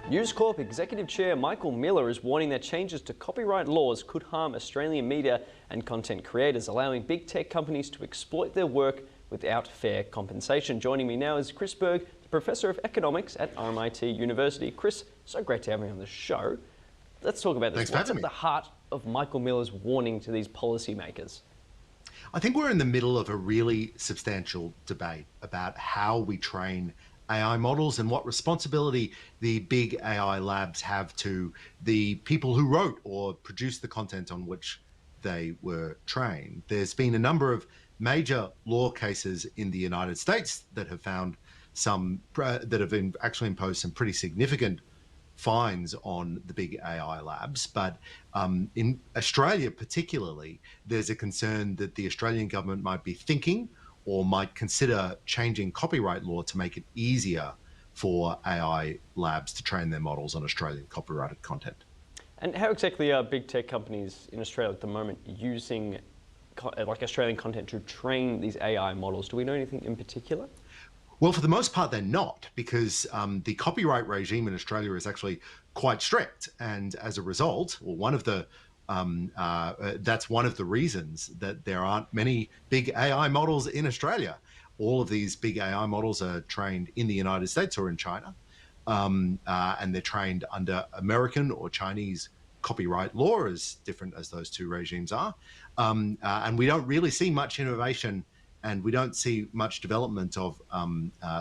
News Corp Executive Chair Michael Miller is warning that changes to copyright laws could harm Australian media and content creators, allowing big tech companies to exploit their work without fair compensation. Joining me now is Chris Berg, the Professor of Economics at RMIT University. Chris, so great to have you on the show. Let's talk about this. What's at the heart of Michael Miller's warning to these policymakers? I think we're in the middle of a really substantial debate about how we train AI models and what responsibility the big AI labs have to the people who wrote or produced the content on which they were trained. There's been a number of major law cases in the United States that have found actually imposed some pretty significant fines on the big AI labs. But in Australia particularly, there's a concern that the Australian government might be thinking or might consider changing copyright law to make it easier for AI labs to train their models on Australian copyrighted content. And how exactly are big tech companies in Australia at the moment using Australian content to train these AI models? Do we know anything in particular? Well, for the most part, they're not, because the copyright regime in Australia is actually quite strict. And as a result, or one of the that's one of the reasons that there aren't many big AI models in Australia. All of these big AI models are trained in the United States or in China, and they're trained under American or Chinese copyright law, as different as those two regimes are. And we don't really see much innovation, and we don't see much development of,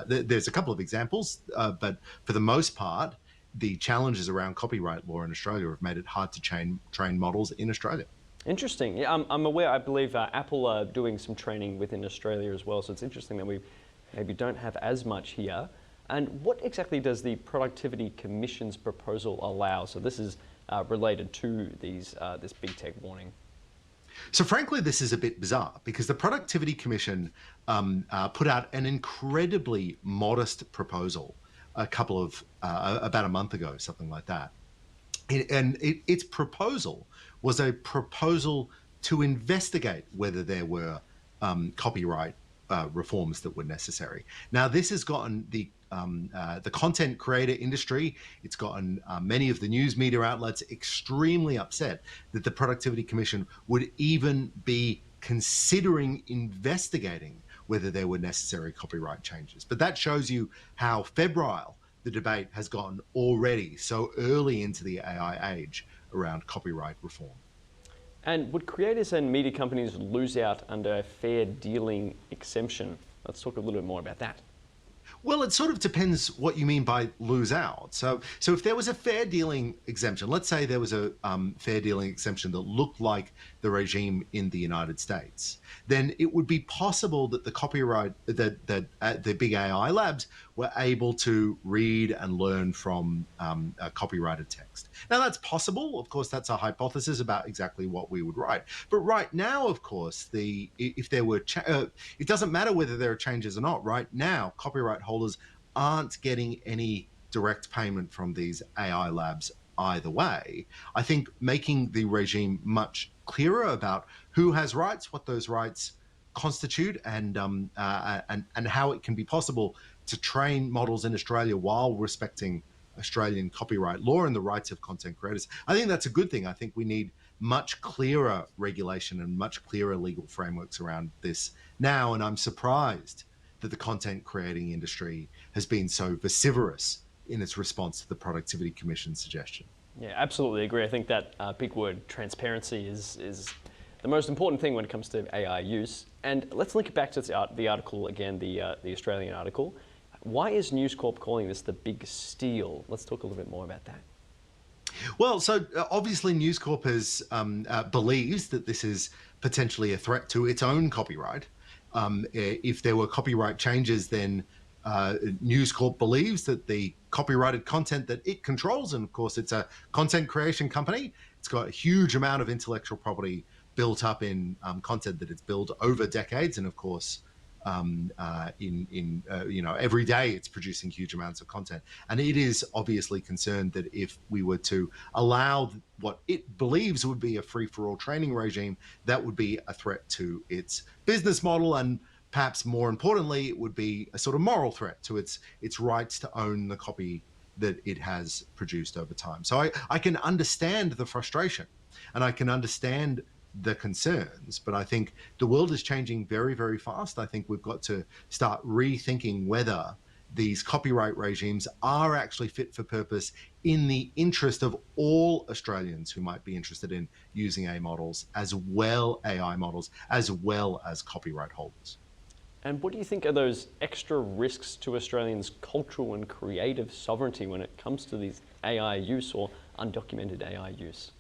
there's a couple of examples, but for the most part, the challenges around copyright law in Australia have made it hard to train models in Australia. Interesting. Yeah, I'm aware, I believe Apple are doing some training within Australia as well, so it's interesting that we maybe don't have as much here. And what exactly does the Productivity Commission's proposal allow? So this is related to this big tech warning. So frankly, this is a bit bizarre because the Productivity Commission put out an incredibly modest proposal about a month ago, something like that. Its proposal was a proposal to investigate whether there were copyright reforms that were necessary. Now, this has gotten the content creator industry, it's gotten many of the news media outlets extremely upset that the Productivity Commission would even be considering investigating whether there were necessary copyright changes. But that shows you how febrile the debate has gotten already, so early into the AI age, around copyright reform. And would creators and media companies lose out under a fair dealing exemption? Let's talk a little bit more about that. Well, it sort of depends what you mean by lose out. So if there was a fair dealing exemption, let's say there was a fair dealing exemption that looked like the regime in the United States, then it would be possible that the big AI labs were able to read and learn from copyrighted text. Now, that's possible. Of course, that's a hypothesis about exactly what we would write. But right now, of course, it doesn't matter whether there are changes or not. Right now, copyright holders aren't getting any direct payment from these AI labs either way. I think making the regime much clearer about who has rights, what those rights constitute, and how it can be possible to train models in Australia while respecting Australian copyright law and the rights of content creators. I think that's a good thing. I think we need much clearer regulation and much clearer legal frameworks around this now, and I'm surprised that the content creating industry has been so vociferous in its response to the Productivity Commission's suggestion. Yeah, absolutely agree. I think that big word, transparency, is the most important thing when it comes to AI use. And let's link it back to the article again, the Australian article. Why is News Corp calling this the big steal? Let's talk a little bit more about that. Well, so obviously News Corp believes that this is potentially a threat to its own copyright. If there were copyright changes, then News Corp believes that the copyrighted content that it controls, and of course it's a content creation company, it's got a huge amount of intellectual property built up in content that it's built over decades, and of course every day it's producing huge amounts of content. And it is obviously concerned that if we were to allow what it believes would be a free-for-all training regime, that would be a threat to its business model, and perhaps more importantly, it would be a sort of moral threat to its rights to own the copy that it has produced over time. So I can understand the frustration and I can understand the concerns, but I think the world is changing very, very fast. I think we've got to start rethinking whether these copyright regimes are actually fit for purpose in the interest of all Australians who might be interested in using AI models, as well as copyright holders. And what do you think are those extra risks to Australians' cultural and creative sovereignty when it comes to these AI use or undocumented AI use?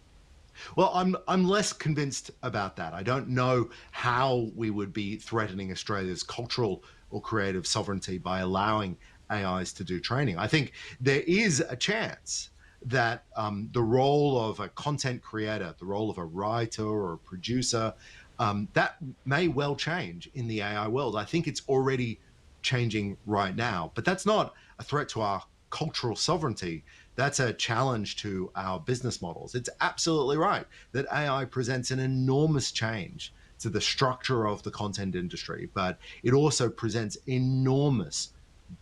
Well, I'm less convinced about that. I don't know how we would be threatening Australia's cultural or creative sovereignty by allowing AIs to do training. I think there is a chance that the role of a content creator, the role of a writer or a producer, that may well change in the AI world. I think it's already changing right now, but that's not a threat to our cultural sovereignty. That's a challenge to our business models. It's absolutely right that AI presents an enormous change to the structure of the content industry, but it also presents enormous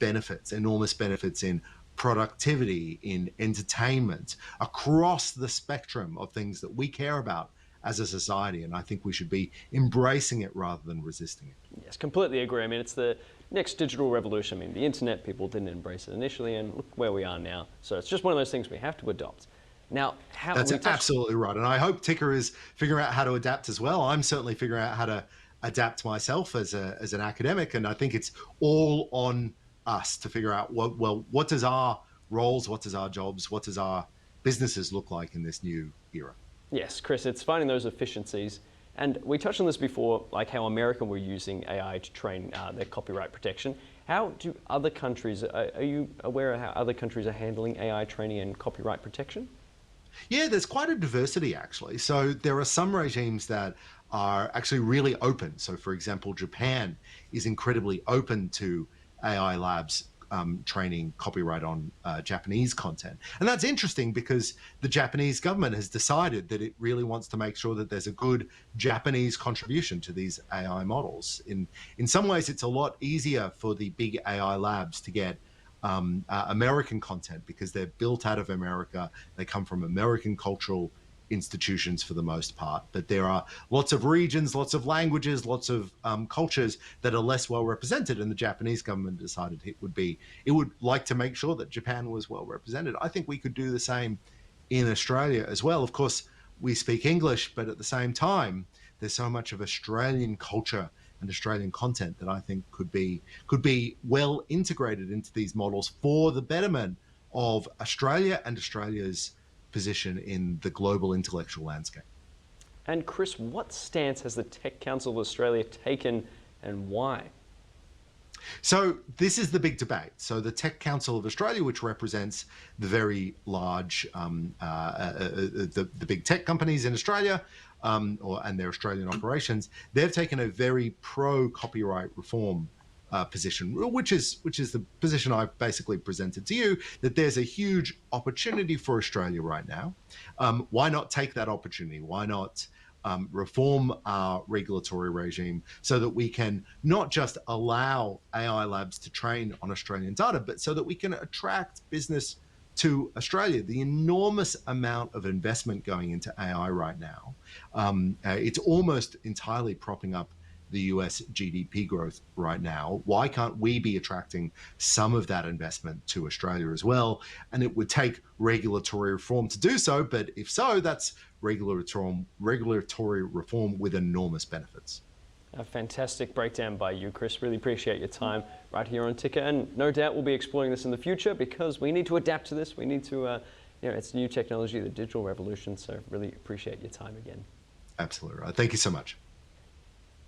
benefits in productivity, in entertainment, across the spectrum of things that we care about as a society. And I think we should be embracing it rather than resisting it. Yes, completely agree. I mean, it's the next digital revolution. I mean, the internet, people didn't embrace it initially, and look where we are now. So it's just one of those things we have to adopt. Now, how That's absolutely right. And I hope Ticker is figuring out how to adapt as well. I'm certainly figuring out how to adapt myself as an academic. And I think it's all on us to figure out what does our roles, what does our jobs, what does our businesses look like in this new era? Yes, Chris, it's finding those efficiencies. And we touched on this before, like how America were using AI to train their copyright protection. How do other countries, are you aware of how other countries are handling AI training and copyright protection? Yeah, there's quite a diversity actually. So there are some regimes that are actually really open. So for example, Japan is incredibly open to AI labs training copyright on Japanese content. And that's interesting because the Japanese government has decided that it really wants to make sure that there's a good Japanese contribution to these AI models. In some ways, it's a lot easier for the big AI labs to get American content because they're built out of America. They come from American cultural institutions for the most part, but there are lots of regions, lots of languages, lots of cultures that are less well represented, and the Japanese government decided it would like to make sure that Japan was well represented. I think we could do the same in Australia as well. Of course, we speak English, but at the same time, there's so much of Australian culture and Australian content that I think could be well integrated into these models for the betterment of Australia and Australia's position in the global intellectual landscape. And Chris, what stance has the Tech Council of Australia taken and why? So this is the big debate. So the Tech Council of Australia, which represents the very large, the big tech companies in Australia, and their Australian operations, they've taken a very pro-copyright reform position, which is the position I've basically presented to you, that there's a huge opportunity for Australia right now. Why not take that opportunity? Why not reform our regulatory regime so that we can not just allow AI labs to train on Australian data, but so that we can attract business to Australia? The enormous amount of investment going into AI right now, it's almost entirely propping up the US GDP growth right now. Why can't we be attracting some of that investment to Australia as well? And it would take regulatory reform to do so, but if so, that's regulatory reform with enormous benefits. A fantastic breakdown by you, Chris. Really appreciate your time right here on Ticker. And no doubt we'll be exploring this in the future because we need to adapt to this. We need to, it's new technology, the digital revolution. So really appreciate your time again. Absolutely right. Thank you so much.